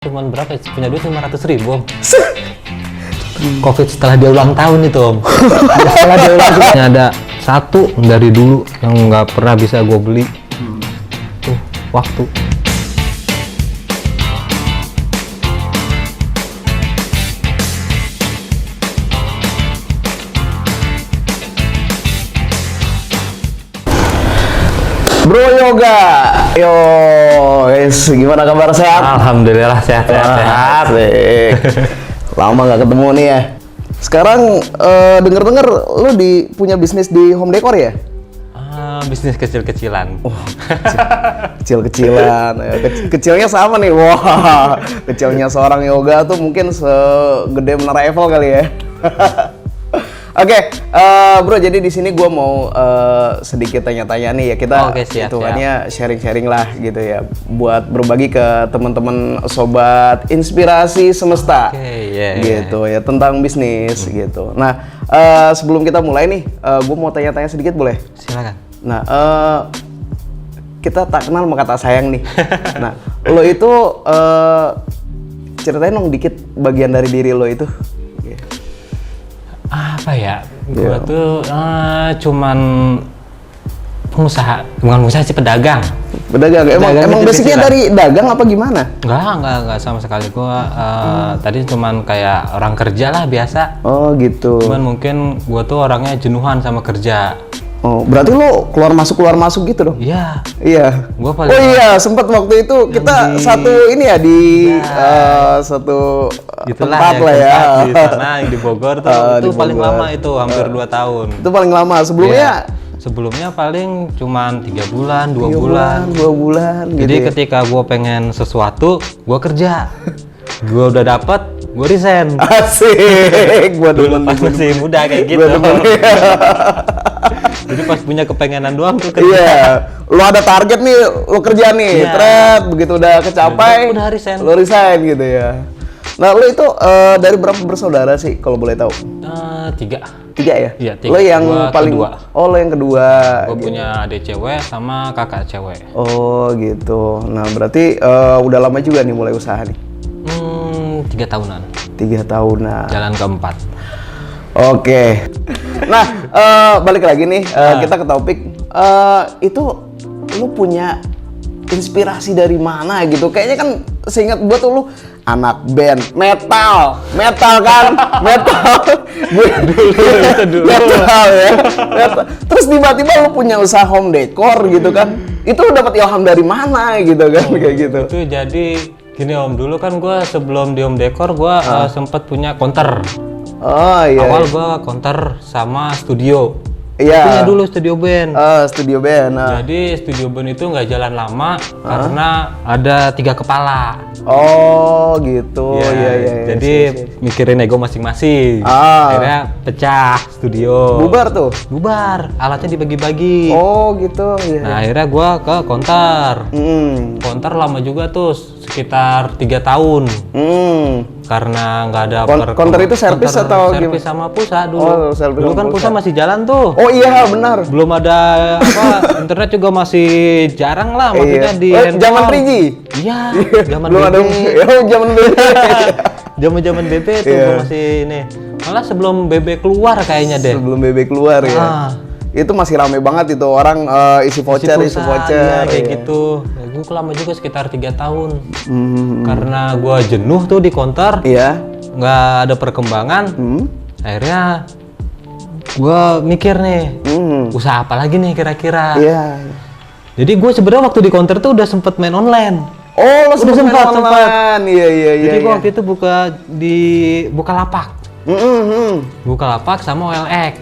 Cuman berapa ya? Punya duit 500.000 Om. Covid setelah dia ulang tahun itu Om. Setelah dia ulang tahun ada satu dari dulu yang nggak pernah bisa gue beli. Tuh waktu. Bro Yoga, yo, gimana kabar, sehat? Alhamdulillah sehat. Asik. Lama nggak ketemu nih ya. Sekarang denger-denger lu punya bisnis di home decor ya? Bisnis kecil-kecilan. Kecil-kecilan. Kecilnya sama nih. Wah, kecilnya seorang Yoga tuh mungkin segede Menara Eiffel kali ya. Oke, bro, jadi di sini gue mau sedikit tanya-tanya nih ya, kita hitungannya sharing-sharing lah gitu ya, buat berbagi ke teman-teman sobat inspirasi semesta, gitu ya, tentang bisnis gitu. Nah, sebelum kita mulai nih, gue mau tanya-tanya sedikit boleh? Silakan. Nah, kita tak kenal maka tak sayang nih. Nah, lo itu ceritain dong dikit bagian dari diri lo itu. Apa ya? Gua tuh cuman pengusaha, bukan pengusaha sih, pedagang. Emang basicnya dari dagang apa gimana? Enggak sama sekali. Gua tadi cuman kayak orang kerja lah biasa. Oh gitu. Cuman mungkin gua tuh orangnya jenuhan sama kerja. Oh, berarti lo keluar masuk gitu dong? Iya. Iya. Gua paling sempat waktu itu kita satu ini ya di satu tempat lah ya. Di sana di Bogor tuh itu paling Bogor. lama itu hampir 2 tahun. Itu paling lama. Sebelumnya? Sebelumnya paling cuman 3 bulan, 2 bulan. 2 bulan gitu. Jadi ketika gua pengen sesuatu, gua kerja. Gua udah dapet, gua resign. Asik. Gua Dulu demen pas masih muda kayak gitu. Jadi pas punya kepengenan doang tuh kerja. Iya, lo ada target nih, lo kerja nih, thread, begitu udah kecapai, udah resign. lo resign gitu ya. Nah, lo itu dari berapa bersaudara sih, kalau boleh tahu? 3. 3 ya? Iya, 3. Lo yang Gua paling kedua. Oh, lo yang kedua. Gue gitu. punya adik cewek sama kakak cewek. Oh, gitu. Nah, berarti udah lama juga nih mulai usaha nih? 3 tahunan. 3 tahunan. Jalan keempat. Oke. Nah, balik lagi nih, kita ke topik. Itu lu punya inspirasi dari mana gitu? Kayaknya kan seingat gua tuh lu anak band metal kan? Metal. Dulu. Metal ya. Metal. Terus tiba-tiba lu punya usaha home decor gitu kan? Itu lu dapat ilham dari mana gitu kan? Kayak gitu. Itu jadi gini Om, dulu kan gua sebelum di home decor gua sempet punya counter. Oh iya. Awal gua counter sama studio. Iya. Punya dulu studio band. Studio band. Jadi studio band itu nggak jalan lama karena ada 3 kepala. Oh gitu. Iya. Jadi mikirin ego masing-masing. Akhirnya pecah studio. Bubar tuh. Bubar. Alatnya dibagi-bagi. Oh gitu. Iya. Nah akhirnya gua ke counter. Counter lama juga tuh, sekitar 3 tahun. Karena nggak ada Counter itu servis atau servis sama pulsa dulu. Oh, servis dulu kan pulsa masih jalan tuh. Oh iya benar. Belum ada internet juga masih jarang lah, maksudnya di zaman 3G. Iya, zaman belum BB. ada. Zaman BB. Zaman BB tuh gua masih ini. Malah sebelum BB keluar kayaknya deh. Sebelum BB keluar ya. Itu masih rame banget itu orang isi voucher. Ya, kayak gitu. Gue lama juga sekitar 3 tahun. Karena gue jenuh tuh di counter. Iya. Nggak ada perkembangan. Akhirnya gue mikir nih, usaha apa lagi nih kira-kira. Iya. Jadi gue sebenarnya waktu di counter tuh udah sempet main online. Oh, lo udah sempat. Iya. Jadi gue waktu itu buka di Bukalapak. Bukalapak sama OLX.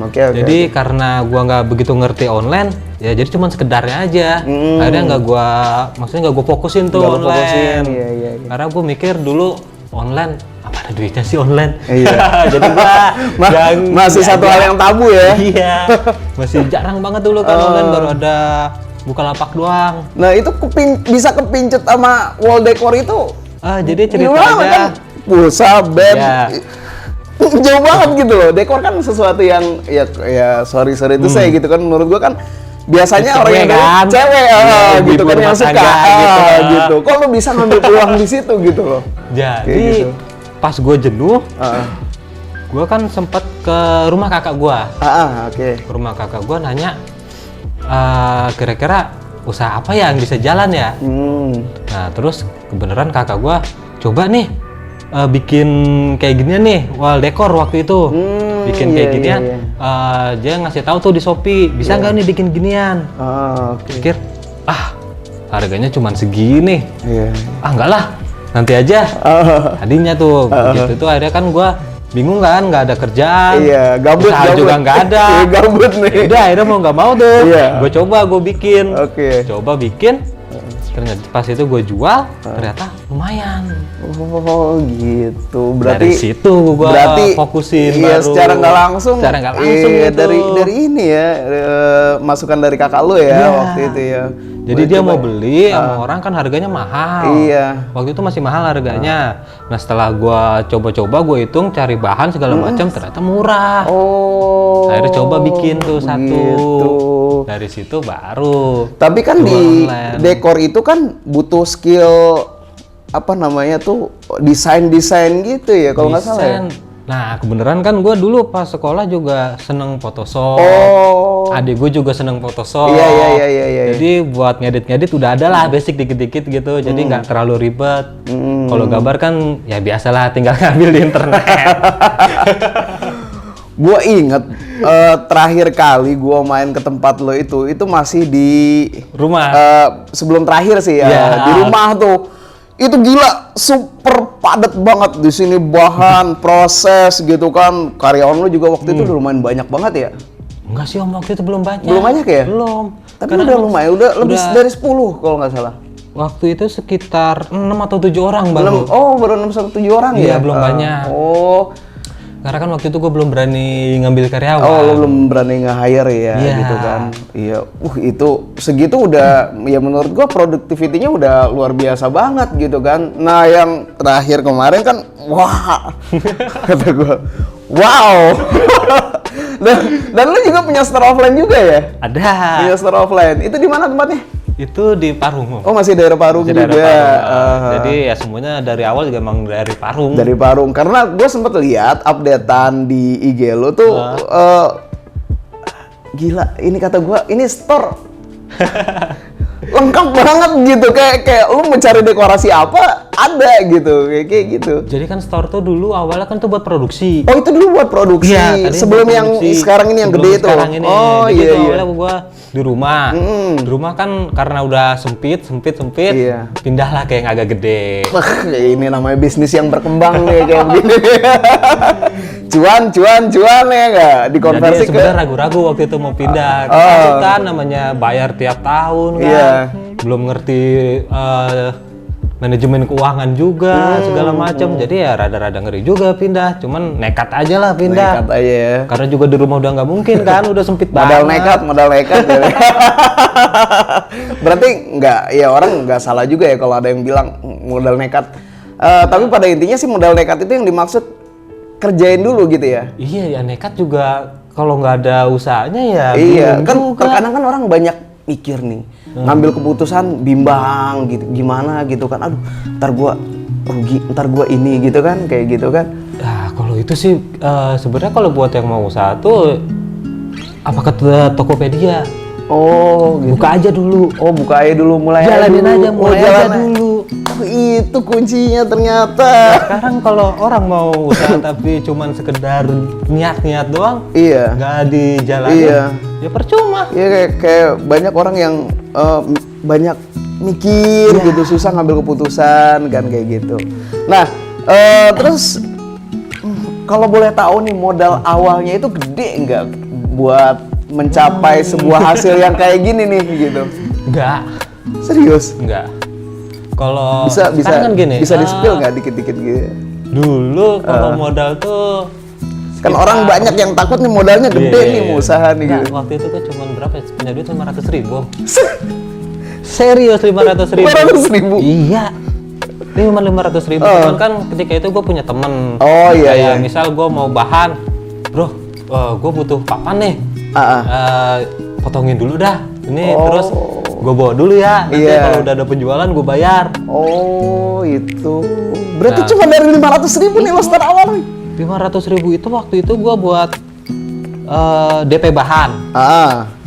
Oke. Jadi karena gua nggak begitu ngerti online, ya jadi cuma sekedarnya aja. Akhirnya maksudnya nggak gua fokusin tuh online. Iya. Karena gua mikir dulu online apa ada duitnya sih online. Iya. Jadi gua masih satu hal yang tabu ya. Iya. Masih jarang banget dulu kan online, baru ada Bukalapak doang. Nah itu bisa kepincut sama wall decor itu. Jadi ceritanya kan? Pulsa, band, jauh banget gitu loh. Dekor kan sesuatu yang ya sorry itu saya gitu kan, menurut gua kan biasanya Cewek orang yang kan? cewek Ibu gitu kan rumah yang suka tangga, gitu. gitu. Kok lu bisa ngambil peluang di situ gitu loh? Kayak Jadi gitu. pas gue jenuh, Ah, gue kan sempet ke rumah kakak gue. oke. Ke rumah kakak gue nanya, kira-kira usaha apa ya yang bisa jalan ya? Nah terus kebenaran kakak gue coba nih bikin kayak ginian nih, wall dekor waktu itu. Bikin kayak iya, ginian, iya. dia ngasih tahu tuh di Shopee, bisa nggak nih bikin ginian? Oke. Pikir, harganya cuma segini. Iya. Enggak lah, nanti aja. Tadinya tuh, begitu tuh akhirnya kan gua bingung kan, nggak ada kerjaan. Iya, gabut, usaha gabut. juga nggak ada. Iya, gabut nih. Ya udah akhirnya mau nggak mau tuh, Iya. gue bikin. Oke. Coba bikin, ternyata pas itu gue jual, ternyata lumayan. Oh gitu. Berarti Dari situ gua fokusin iya, baru. secara nggak langsung. Secara nggak langsung iya, gitu. dari ini ya, masukan dari kakak lu ya Iya. waktu itu ya. Jadi Gua dia coba- mau beli sama orang kan harganya mahal. Iya. Waktu itu masih mahal harganya. Nah setelah gua coba-coba gue hitung cari bahan segala macam ternyata murah. Oh. Akhirnya coba bikin tuh satu. Gitu. Dari situ baru. Tapi kan jual di online. dekor itu kan butuh skill apa namanya tuh desain gitu ya kalau nggak salah ya. Desain. Nah kebenaran kan gue dulu pas sekolah juga seneng Photoshop. Oh. Adik gue juga seneng Photoshop. Iya. Jadi buat ngedit udah ada lah basic dikit-dikit gitu. Jadi nggak terlalu ribet. Kalau gambar kan ya biasalah tinggal ngambil di internet. Gua inget terakhir kali gua main ke tempat lo itu masih di Rumah. sebelum terakhir sih ya, Ya. di rumah tuh. Itu gila, super padat banget di sini bahan, proses gitu kan. Karyawan lo juga waktu itu udah lumayan banyak banget ya. Enggak sih om, waktu itu belum banyak. Belum banyak ya? Belum. Tapi Karena udah lumayan, udah lebih udah- dari 10 kalau nggak salah. Waktu itu sekitar 6 atau 7 orang baru. Baru 6 sampai 7 orang Iya, ya? belum banyak. Oh, Karena kan waktu itu gue belum berani ngambil karyawan. lo belum berani nge-hire ya Iya. gitu kan. Iya, itu segitu udah ya menurut gua produktivitinya udah luar biasa banget gitu kan. Nah, yang terakhir kemarin kan wah. Kata gua, wow. dan lu juga punya store offline juga ya? Ada. Punya store offline. Itu di mana tempatnya? Itu di Parung om. Oh, masih daerah Parung Masih juga. daerah Parung. Jadi ya semuanya dari awal juga emang dari Parung. Dari Parung, karena gue sempet lihat updatean di IG lo tuh gila, ini kata gue ini store lengkap banget gitu, kayak lu mencari dekorasi apa ada gitu, kayak gitu. Jadi kan store tuh dulu awalnya kan tuh buat produksi. Oh, itu dulu buat produksi Tadi sebelum buat yang produksi. sekarang ini yang Sebelum gede itu. sekarang ini. Oh Jadi iya tuh iya. awalnya gua di rumah. Di rumah kan karena udah sempit. Iya. Pindahlah kayak yang agak gede. Wah, ini namanya bisnis yang berkembang nih kayak begini. cuan ya nggak? Dikonversi Jadi ke sebenarnya ragu-ragu waktu itu mau pindah. Oh. Karena kan namanya bayar tiap tahun kan. Iya. Belum ngerti manajemen keuangan juga segala macam. Jadi ya rada-rada ngeri juga pindah. Cuman nekat aja lah pindah. nekat aja ya. Karena juga di rumah udah nggak mungkin kan, udah sempit Modal banget. nekat ya. Berarti nggak, ya orang nggak salah juga ya kalau ada yang bilang modal nekat. Tapi pada intinya sih modal nekat itu yang dimaksud kerjain dulu gitu ya. Iya ya nekat juga kalau nggak ada usahanya ya. Iya, bingung kan juga. terkadang kan orang banyak mikir nih, ngambil keputusan bimbang gitu, gimana gitu kan. Aduh, ntar gua rugi, ntar gua ini gitu kan, kayak gitu kan. Nah kalau itu sih sebenarnya kalau buat yang mau usaha tuh apa kata Tokopedia, Oh, gitu. buka aja dulu. Oh, buka aja dulu, mulai Jalanin dulu. aja, mulai aja jalan dulu. Oh, itu kuncinya ternyata. Sekarang kalau orang mau usaha tapi cuman sekedar niat-niat doang, Iya. nggak dijalanin, Iya. ya percuma. Iya, kayak banyak orang yang banyak mikir gitu, susah ngambil keputusan kan kayak gitu. Nah, terus kalau boleh tahu nih modal awalnya itu gede nggak buat mencapai sebuah hasil yang kayak gini nih gitu? Nggak, Serius? nggak. Kalau Bisa sekarang kan gini, bisa di-spill nggak dikit-dikit gitu? dulu kalau modal tuh Kan orang banyak yang takut nih modalnya gede Iya, nih iya. mau usaha nih Nggak, gitu. waktu itu gue cuma berapa ya? Punya duit 500.000. Serius 500.000. 500.000? Iya. Ini cuma 500.000. Cuman kan ketika itu gue punya temen. Oh, iya, Kayak iya. misal gue mau bahan, bro, gue butuh papan nih. Ah, ah. Potongin dulu dah. Ini terus gue bawa dulu ya. Nanti kalau udah ada penjualan gue bayar. Oh itu. Berarti cuma dari 500.000 nih lo start awal nih. 500.000 itu waktu itu gue buat DP bahan.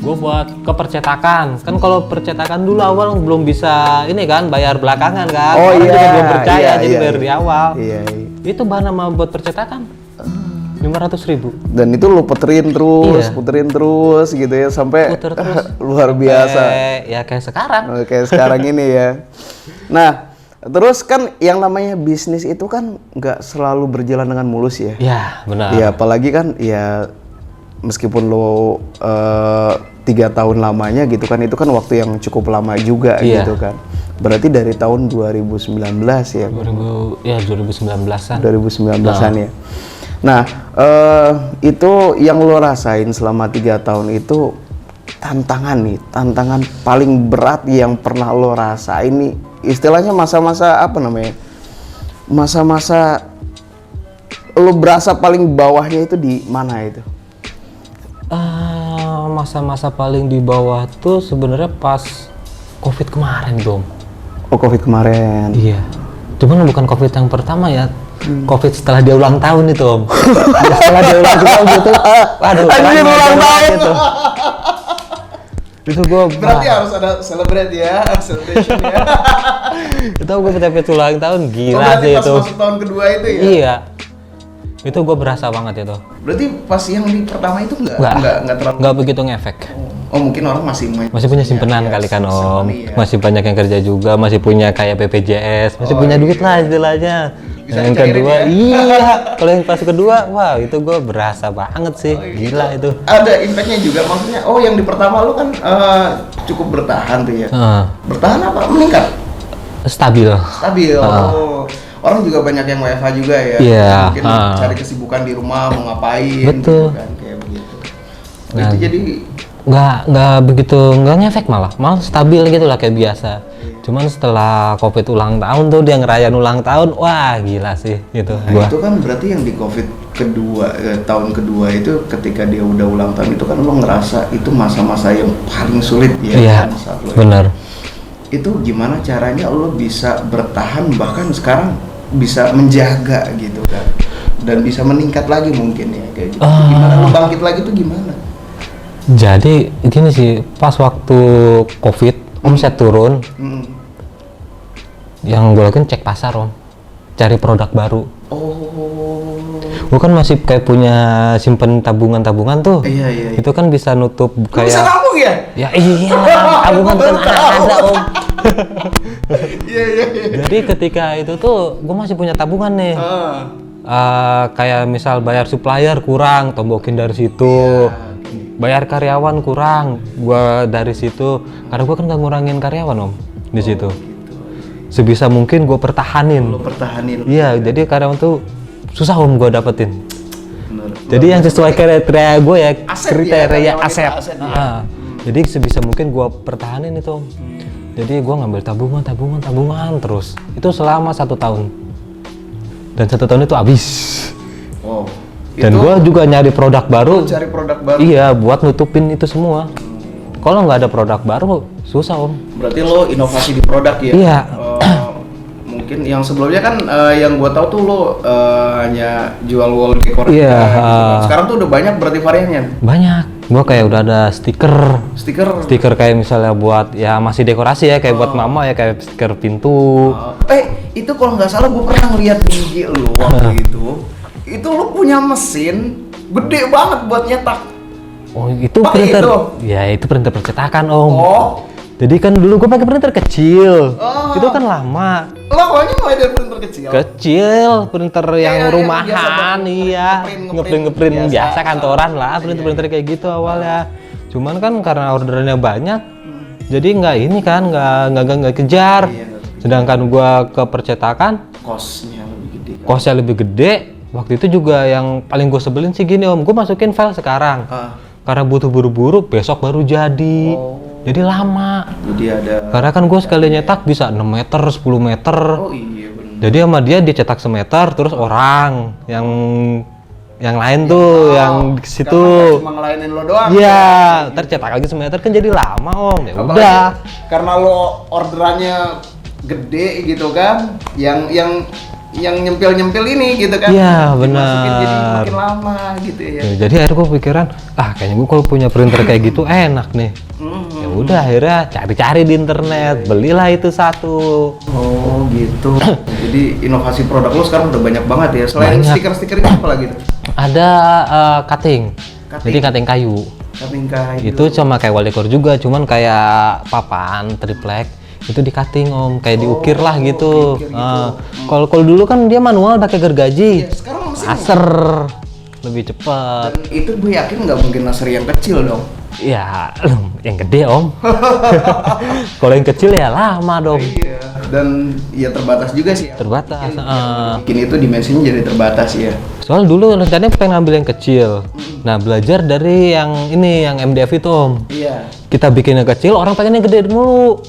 Gue buat ke percetakan. Kan kalau percetakan dulu awal belum bisa ini kan bayar belakangan kan. Orang juga belum percaya jadi bayar di awal. Itu bahan sama buat percetakan 500.000. Dan itu lo puterin terus gitu ya sampai luar biasa. Ya kayak sekarang. Kayak sekarang ini ya. Nah, terus kan yang namanya bisnis itu kan nggak selalu berjalan dengan mulus ya. Iya, benar. Ya apalagi kan ya meskipun lo 3 tahun lamanya gitu kan, itu kan waktu yang cukup lama juga gitu kan. Berarti dari tahun 2019 ya. 2019-an. 2019-an ya. Nah, itu yang lo rasain selama 3 tahun itu tantangan paling berat yang pernah lo rasain nih. Istilahnya masa-masa apa namanya? Masa-masa lo berasa paling bawahnya itu di mana itu? Masa-masa paling di bawah tuh sebenarnya pas COVID kemarin, Dom. Oh, COVID kemarin. Iya. Cuman bukan COVID yang pertama ya. COVID setelah dia ulang tahun itu, Om. Setelah dia ulang tahun gitu. Waduh, ulang tahun gitu. Itu gue berarti harus ada celebration ya. Itu gue PT ulang tahun gila sih itu. Pas masuk tahun kedua itu ya? Iya. Itu gue berasa banget itu. Berarti pas yang di pertama itu nggak begitu ngefek. Oh mungkin orang masih punya simpenan kali kan Om. Masih banyak yang kerja juga, masih punya kayak BPJS, masih punya duit lah istilahnya. Yang kedua, kalau yang pas kedua, wah itu gue berasa banget sih, gila itu. Ada impactnya juga, maksudnya, yang di pertama lu kan cukup bertahan tuh ya. Bertahan apa? Meningkat? Stabil. Orang juga banyak yang WFH juga ya. Mungkin cari kesibukan di rumah, mau ngapain. Betul. Gitu kan, kayak begitu. Nah, itu jadi nggak begitu, nggak ngefek malah stabil gitu lah kayak biasa. Cuman setelah COVID ulang tahun tuh dia ngerayain ulang tahun, wah gila sih gitu. Nah, itu kan berarti yang di COVID kedua, tahun kedua itu ketika dia udah ulang tahun itu kan lo ngerasa itu masa-masa yang paling sulit ya. Iya, benar. Itu gimana caranya lo bisa bertahan bahkan sekarang bisa menjaga gitu kan, dan bisa meningkat lagi mungkin ya kayak gitu. Gimana lo bangkit lagi tuh gimana? Jadi gini sih, pas waktu COVID omset turun. Yang gue lakuin cek pasar Om, cari produk baru. Gue kan masih kayak punya simpen tabungan tuh. Iya. Itu kan bisa nutup kayak. Bisa nabung ya? Ya iyalah, tabungan kan ada Om. Iya. Jadi ketika itu tuh gue masih punya tabungan nih. Kayak misal bayar supplier kurang, tombokin dari situ. Bayar karyawan kurang, gue dari situ. Karena gue kan nggak ngurangin karyawan Om di situ. Sebisa mungkin gue pertahanin. Lo pertahanin. Iya, jadi karyawan tuh susah Om gue dapetin. Bener. Jadi yang sesuai kriteria gue ya, kriteria aset. Jadi sebisa mungkin gue pertahanin itu Om. Jadi gue ngambil tabungan terus. Itu selama 1 tahun. Dan 1 tahun itu habis. Dan gue juga nyari produk baru. Cari produk baru. Iya, buat nutupin itu semua. Kalau nggak ada produk baru, susah Om. Berarti lo inovasi di produk ya? Iya. Mungkin yang sebelumnya kan yang gua tahu tuh lo hanya jual wall decor. Iya. Sekarang tuh udah banyak berarti variannya. Banyak. Gua kayak udah ada stiker kayak misalnya buat ya masih dekorasi ya, kayak buat mama ya, kayak stiker pintu. Itu kalau nggak salah gua pernah ngeliat di IG lo waktu itu. Itu lo punya mesin gede banget buat nyetak. Oh itu printer, ya itu printer percetakan Om. Jadi kan dulu gue pakai printer kecil, itu kan lama. Lo awalnya mulai dari printer kecil? Kecil, printer yang rumahan, iya, ngeprint biasa kantoran lah, printer kayak gitu awalnya. Cuman kan karena orderannya banyak, jadi nggak kejar. Sedangkan gue ke percetakan, kosnya lebih gede. Waktu itu juga yang paling gue sebelin sih gini Om, gue masukin file sekarang. Karena butuh buru-buru, besok baru jadi. Jadi lama. Jadi ada. Karena kan gue sekali nyetak bisa 6 meter, 10 meter. Oh iya benar. Jadi sama dia cetak semeter, terus orang yang yang lain tuh, yang di situ. Karena cuma ngelainin lo doang. Iya, ntar cetak lagi semeter kan jadi lama om. Ya Apalagi udah. karena lo orderannya gede gitu kan, yang nyempil ini gitu kan. Iya, Dimasukin benar. jadi makin lama gitu ya. Ya, jadi akhirnya gue pikiran, kayaknya gue kalau punya printer kayak gitu enak nih. Ya udah akhirnya cari-cari di internet, belilah itu satu. Oh gitu. Jadi inovasi produk lo sekarang udah banyak banget ya. Selain Banyak. stiker-stiker itu apa lagi tuh? Ada cutting. Jadi cutting kayu. Cutting kayu. Itu cuma kayak wall decor juga, cuman kayak papan triplek itu di cutting om, kayak diukir lah gitu. diukir gitu. Kalau dulu kan dia manual pakai gergaji, Ya, sekarang mesin. laser lebih cepat. Dan itu gue yakin nggak mungkin laser yang kecil dong. Ya, yang gede om. Kalau yang kecil ya lama dong. Iya. Dan ya terbatas juga sih. Terbatas. Bikin itu dimensinya jadi terbatas ya. Soal dulu rencananya pengen ngambil yang kecil. Nah belajar dari yang ini, yang MDF itu om. Iya. Kita bikin yang kecil, orang pengen yang gede mulu.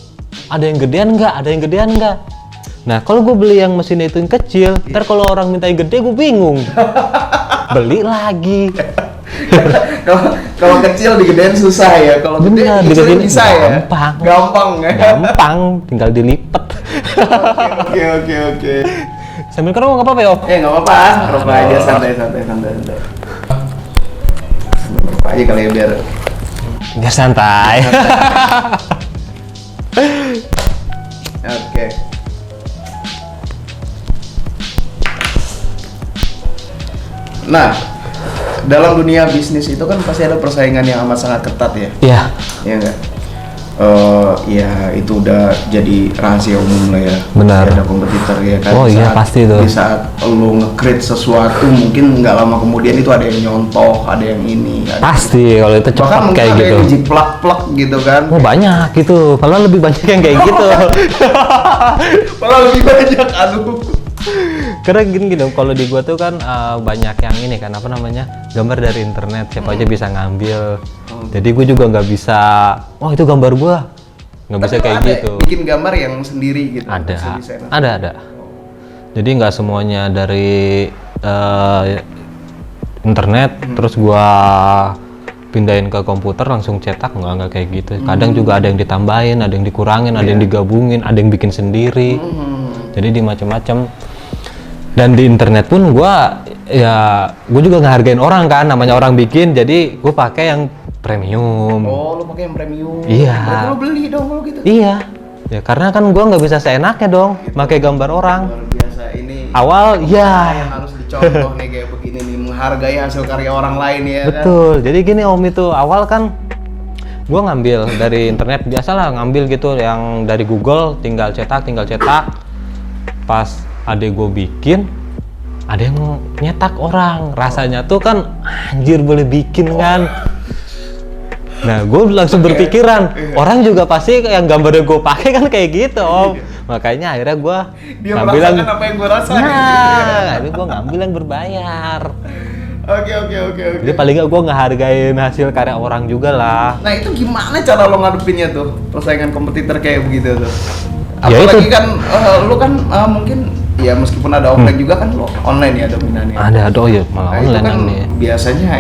Ada yang gedean nggak? Ada yang gedean nggak? Nah kalau gue beli yang mesin itu yang kecil, ntar kalau orang minta yang gede gue bingung. Beli lagi. Kalau kecil digedein susah ya. Kalau gede Bener, kecil digedein bisa ya. gampang. Gampang ya. Gampang, tinggal dilipet. Oke. Sambil ngerokok nggak apa-apa ya om? Nggak apa-apa. Rokok aja santai. Sambil rokok aja kali ya biar. Biar santai. Oke. Nah, dalam dunia bisnis itu kan pasti ada persaingan yang amat sangat ketat ya. Iya. Iya nggak? Ya itu udah jadi rahasia umum lah ya. Benar. Ada kompetitor ya kan. Oh iya, pasti tuh. Di saat lo nge-create sesuatu mungkin nggak lama kemudian itu ada yang nyontoh, ada yang ini. Pasti kalau itu Bahkan cepat mungkin kayak ada gitu. yang jiplak-plak gitu kan. Oh banyak gitu, padahal lebih banyak yang kayak gitu. Malah lebih banyak, aduh. Karena gini kalau di gua tuh kan banyak yang ini kan apa namanya, gambar dari internet, siapa aja bisa ngambil. Jadi gua juga nggak bisa, oh itu gambar gua, nggak bisa Tapi kayak ada gitu. bikin gambar yang sendiri gitu. Ada, desain. ada. Jadi nggak semuanya dari internet, terus gua pindahin ke komputer langsung cetak, nggak kayak gitu. Kadang juga ada yang ditambahin, ada yang dikurangin, ada yang digabungin, ada yang bikin sendiri. Jadi di macam-macam. Dan di internet pun gua juga ngehargain orang kan, namanya orang bikin, jadi gua pakai yang premium. Oh, lu pakai yang premium. Iya. Berarti lu beli dong kalau gitu. Iya. Ya karena kan gua nggak bisa seenaknya dong, pakai gambar orang. Luar biasa ini. Awal ya. Yang harus dicontoh nih kayak begini nih, menghargai hasil karya orang lain ya kan. Betul. Jadi gini om, itu awal kan gua ngambil dari internet, biasalah ngambil gitu yang dari Google, tinggal cetak. Pas adek gue bikin, ada yang nyetak orang, rasanya tuh kan anjir boleh bikin kan. Nah gue langsung berpikiran, orang juga pasti yang gambarnya gue pakai kan kayak gitu om. Makanya akhirnya gue Dia ngambil yang, merasakan apa yang gue rasain. akhirnya gue ngambil yang berbayar. Oke. Jadi paling nggak gue ngehargain hasil karya orang juga lah. Nah itu gimana cara lo ngadepinnya tuh persaingan kompetitor kayak begitu tuh? Ya Apalagi itu. kan lu kan mungkin ya meskipun ada offline juga kan lo online ya dominannya. Ada ya malah Nah, itu online kan nih. biasanya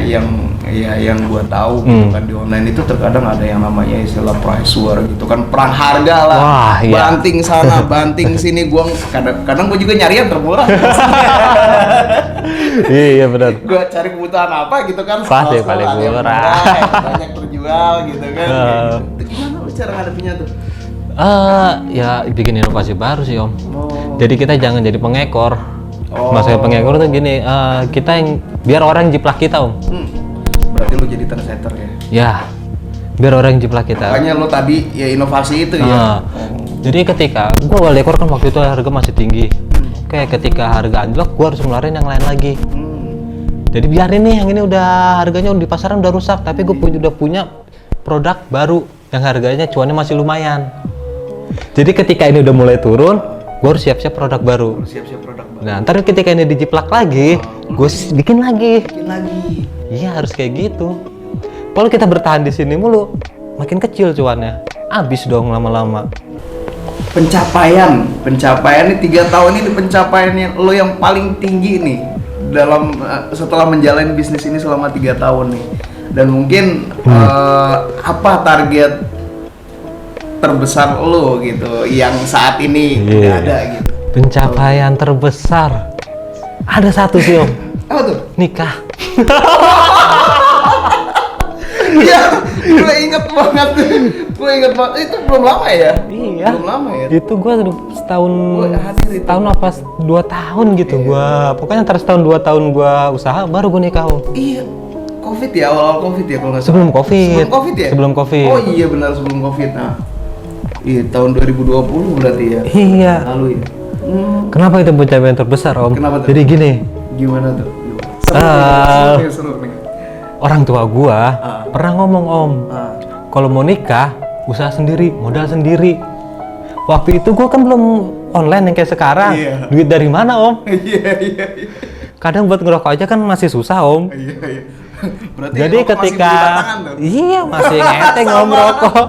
yang gua tahu gitu kan di online itu terkadang ada yang namanya istilah price war gitu kan, perang harga lah. Wah, iya. Banting sana, banting sini, gua kadang gua juga nyari yang termurah. Iya benar. Gua cari kebutuhan apa gitu kan. Pasti Selalu paling ada yang murah. yang banyak terjual gitu kan. Kayak gitu. Itu gimana lu cara ngadepinnya tuh? Ya bikin inovasi baru sih om. Oh. Jadi kita jangan jadi pengekor. Oh. Maksudnya pengekor tuh gini, kita yang biar orang jiplak kita om. Berarti lu jadi trendsetter ya? Ya, biar orang jiplak kita. Makanya lu tadi ya inovasi itu ya? Jadi ketika gua wall decor kan waktu itu harga masih tinggi. Oke, ketika harga anjlok, gua harus ngeluarin yang lain lagi. Jadi biarin nih yang ini udah harganya di pasaran udah rusak, tapi gue udah punya produk baru yang harganya cuannya masih lumayan. Jadi ketika ini udah mulai turun, gue harus siap-siap produk baru. Siap-siap produk baru. Nah, ntar ketika ini dijiplak lagi, gue bikin lagi. Bikin lagi. Iya, harus kayak gitu. Kalau kita bertahan di sini mulu, makin kecil cuannya. Abis dong lama-lama. Pencapaian nih 3 tahun ini, pencapaiannya lo yang paling tinggi nih dalam setelah menjalani bisnis ini selama 3 tahun nih, dan mungkin apa target terbesar lo gitu yang saat ini udah ada gitu? Pencapaian terbesar ada satu sih Om. Apa tuh? Nikah. Iya, gue inget banget. Itu belum lama ya? Iya. Belum lama ya? Itu gua setahun, hadir itu. setahun apa 2 tahun gitu gua. Pokoknya antara setahun 2 tahun gua usaha baru gua nikah Om. Iya. Covid ya, awal Covid ya kalau nggak salah. Sebelum Covid. Sebelum Covid ya? Sebelum Covid. Oh iya benar sebelum Covid. Nah. Iya, tahun 2020 berarti ya. Iya. Lalu ya. Kenapa itu pencapaian terbesar Om? Kenapa tuh? Jadi gini, Gimana tuh? Seru nih. orang tua gua pernah ngomong Om, Ah. kalau mau nikah usaha sendiri, modal sendiri. Waktu itu gua kan belum online yang kayak sekarang. Iya. Duit dari mana Om? Iya. Kadang buat ngerokok aja kan masih susah Om. Iya. Berarti Jadi rokok masih ketika beli batangan tuh? iya masih ngeteng Om rokok.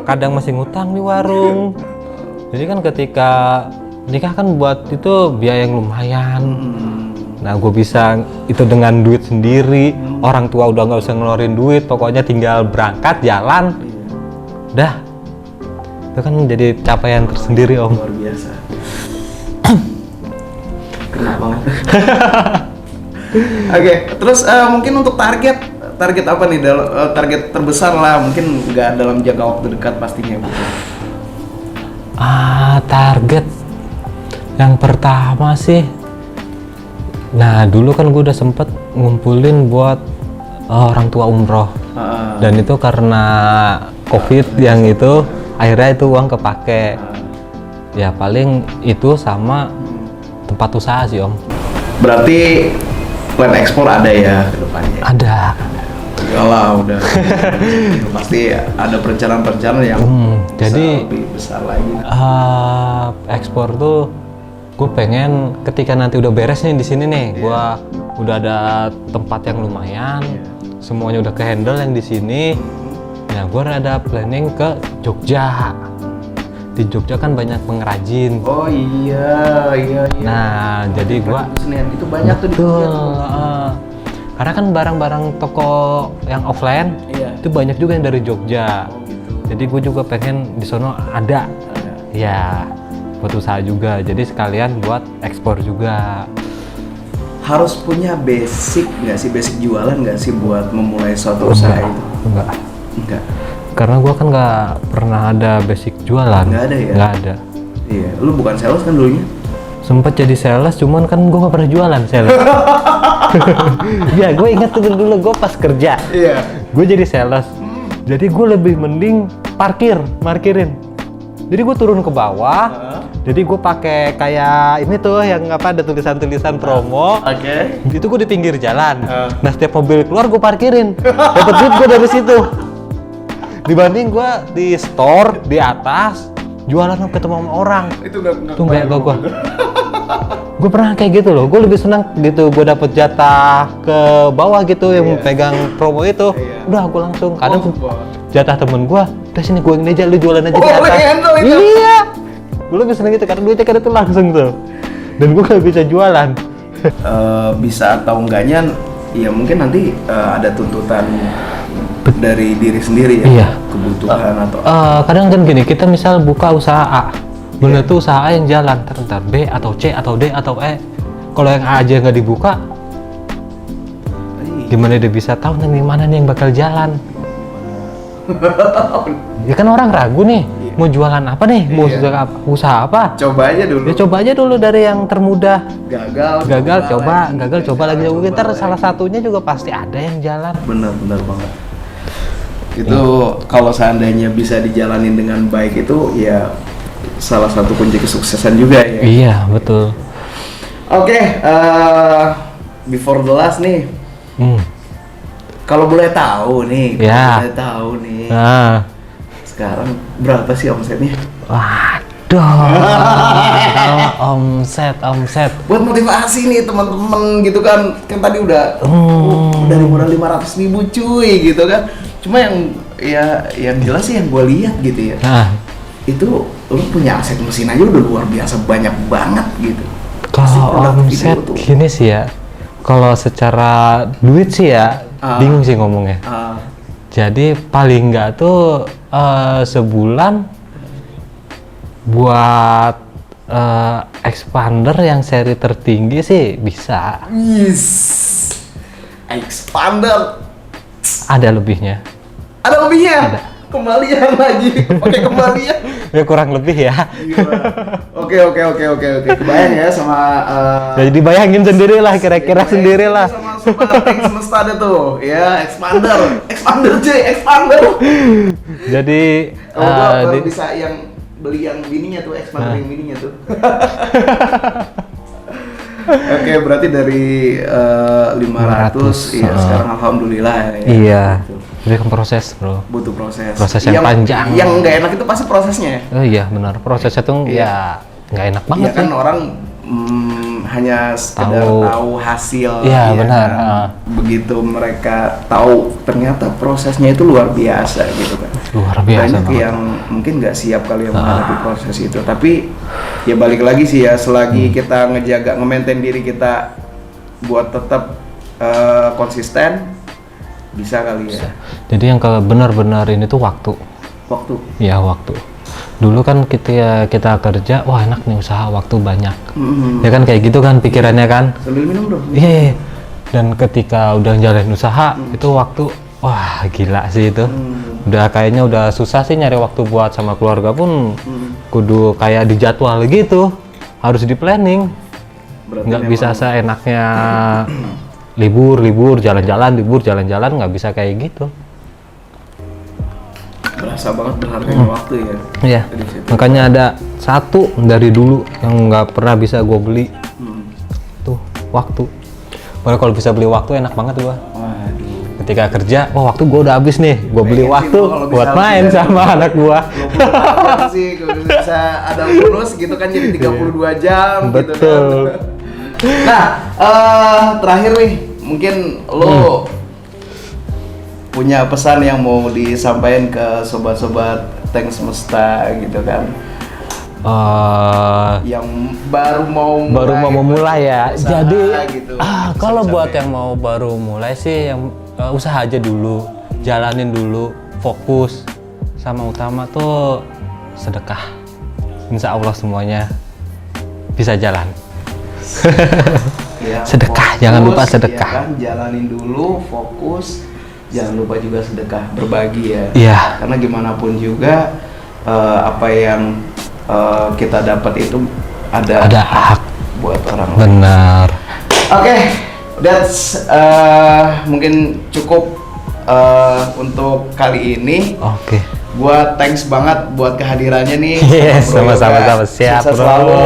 Kadang masih ngutang di warung. Jadi kan ketika nikah kan buat itu biaya yang lumayan. Nah gue bisa itu dengan duit sendiri. Orang tua udah nggak usah ngeluarin duit, pokoknya tinggal berangkat jalan. Dah. Itu kan jadi capaian tersendiri Om. Luar biasa. Kena banget. Oke, terus mungkin untuk target apa nih? Target terbesar lah, mungkin nggak dalam jangka waktu dekat pastinya Bu. Target yang pertama sih, nah dulu kan gue udah sempet ngumpulin buat orang tua umroh, dan itu karena Covid yang itu akhirnya itu uang kepake. Ya paling itu sama tempat usaha sih Om. Berarti plan ekspor ada ya ke depannya? Ada. Iyalah udah. Pasti ada perencanaan-perencanaan yang jadi lebih besar lagi. Ekspor tuh gue pengen ketika nanti udah beres nih di sini nih, gue udah ada tempat yang lumayan, semuanya udah ke handle yang di sini. Nah gue ada planning ke Jogja. Di Jogja kan banyak pengrajin. Oh iya. Nah jadi gue Senian itu banyak tuh di Jogja. karena kan barang-barang toko yang offline itu banyak juga yang dari Jogja. Jadi gue juga pengen di sono ada. Ya buat usaha juga, jadi sekalian buat ekspor juga. Harus punya basic nggak sih, basic jualan nggak sih buat memulai suatu usaha itu? Enggak. Karena gue kan nggak pernah ada basic jualan. Nggak ada ya? Nggak ada. Iya, lu bukan sales kan dulunya? Sempet jadi sales, cuman kan gue nggak pernah jualan sales. Ya gue inget tuh dulu gue pas kerja. Iya. Gue jadi sales. Jadi gue lebih mending parkirin. Jadi gue turun ke bawah. Jadi gue pakai kayak ini tuh yang apa, ada tulisan-tulisan promo. Oke. Itu gue di pinggir jalan. Nah setiap mobil keluar gue parkirin. Dapat duit gue dari situ. Dibanding gue di store di atas jualan ketemu sama orang. Itu nggak Enggak gue. Gue pernah kayak gitu loh. Gue lebih senang gitu. Gue dapet jatah ke bawah gitu yang pegang promo itu. Udah gue langsung. Kadang jatah temen gue, udah sini gue ini aja, lu jualan aja di atas. Iya. Gue lebih seneng gitu karena duitnya kan itu langsung tuh. Dan gue gak bisa jualan. Bisa atau enggaknya, ya mungkin nanti ada tuntutan dari diri sendiri ya. Iya. Kebutuhan atau kadang kan gini, kita misal buka usaha A, bener tuh usaha A yang jalan, ntar B atau C atau D atau E. Kalau yang A aja nggak dibuka, gimana dia bisa tahu nih mana nih yang bakal jalan? Ya kan orang ragu nih, mau jualan apa nih, mau usaha apa? Coba aja dulu. Ya coba aja dulu dari yang termudah. Gagal Coba lagi. Ntar salah satunya juga pasti ada yang jalan. Benar banget. Itu kalau seandainya bisa dijalanin dengan baik itu ya salah satu kunci kesuksesan juga ya. Iya betul. Oke, before the last nih. Kalau boleh tahu nih, Nah, sekarang berapa sih omsetnya? waduh, kalau omset. Buat motivasi nih teman-teman gitu kan tadi udah dari modal 500.000 cuy gitu kan. Cuma yang jelas sih yang gue lihat gitu ya. Nah, Itu lu punya aset mesin aja udah luar biasa banyak banget gitu. Kalau omset tuh? gini sih ya, kalau secara duit sih ya bingung sih ngomongnya. Jadi paling nggak tuh sebulan buat expander yang seri tertinggi sih bisa. Yes. Expander. Ada lebihnya. Ada lebihnya? Ada. Kembalian lagi, pakai kembalian. Ya kurang lebih ya. Oke. Kebayang ya sama Jadi dibayangin sendiri lah, kira-kira sendiri lah. sama Sobat Tank Semesta ada tuh, ya expander Jadi kalau gua baru bisa yang beli yang bininya tuh, expander yang bininya tuh. Oke, berarti dari 500 ya sekarang alhamdulillah ya. Iya. Gitu. Itu kan proses, bro. Butuh proses. Proses yang panjang. Yang nggak enak itu pasti prosesnya. Oh iya benar, prosesnya tuh ya nggak enak banget Iya kan sih. orang hanya sekedar tahu hasil. Iya ya benar. kan? Begitu mereka tahu ternyata prosesnya itu luar biasa gitu kan. Luar biasa Banyak banget. yang mungkin nggak siap kali yang menghadapi proses itu. Tapi ya balik lagi sih ya, selagi kita ngejaga, nge-maintain diri kita buat tetap konsisten, bisa kali ya. Jadi yang kalau benar-benar ini tuh waktu. Waktu. Ya waktu. Dulu kan kita kerja, wah enak nih usaha, waktu banyak. Ya kan kayak gitu kan pikirannya kan. Sambil minum dong. Iya. Dan ketika udah jalanin usaha, itu waktu, wah gila sih itu. Udah kayaknya udah susah sih nyari waktu buat sama keluarga pun. Kudu kayak dijadwal gitu. Harus di planning. Berarti Nggak memang- bisa seenaknya libur jalan-jalan, nggak bisa kayak gitu. Berasa banget berharganya waktu ya. Iya. Dari situ. Makanya ada satu dari dulu yang nggak pernah bisa gue beli, tuh waktu. Padahal kalau bisa beli waktu enak banget gua. Waduh. Ketika kerja, wah waktu gua udah habis nih, gua beli Pengen sih waktu gua kalau bisa buat main lebih dari sama anak gua. 24 jam sih, kalau bisa ada bonus gitu kan jadi 32 jam gitu kan. Betul. Nah, terakhir nih, mungkin lo punya pesan yang mau disampaikan ke sobat-sobat Tank Semesta gitu kan, yang baru mau memulai ya. usaha Jadi gitu. kalau Bisa-bisa buat deh. yang mau baru mulai sih yang usaha aja dulu, jalanin dulu, fokus. Sama utama tuh sedekah. Insya Allah semuanya bisa jalan. Ya, Sedekah, fokus, jangan lupa sedekah. ya kan? Jalanin dulu, fokus, jangan lupa juga sedekah, berbagi ya. Iya. Karena gimana pun juga apa yang kita dapat itu ada hak buat orang lain. Benar. Oke, that's mungkin cukup untuk kali ini. Oke. Gua thanks banget buat kehadirannya nih. Yes, Bro sama-sama. Yoga. Siap, Sukses bro. selalu.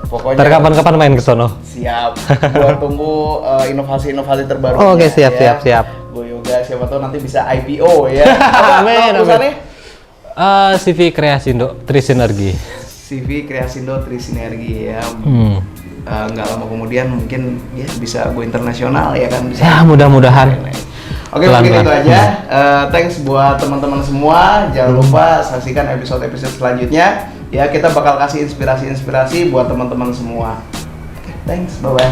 Pokoknya Ntar kapan-kapan main ke sono. siap. Gua tunggu inovasi-inovasi terbaru. Oke, siap. Bro Yoga, siapa tahu nanti bisa IPO ya. Amin, Perusahaannya? CV Kreasindo Trisinergi. CV Kreasindo Trisinergi ya. Nggak lama kemudian mungkin ya bisa go internasional ya kan, bisa. Ya, mudah-mudahan. Oke, mungkin itu aja. Thanks buat teman-teman semua. Jangan lupa saksikan episode-episode selanjutnya. Ya, kita bakal kasih inspirasi-inspirasi buat teman-teman semua. Oke, thanks. Bye-bye.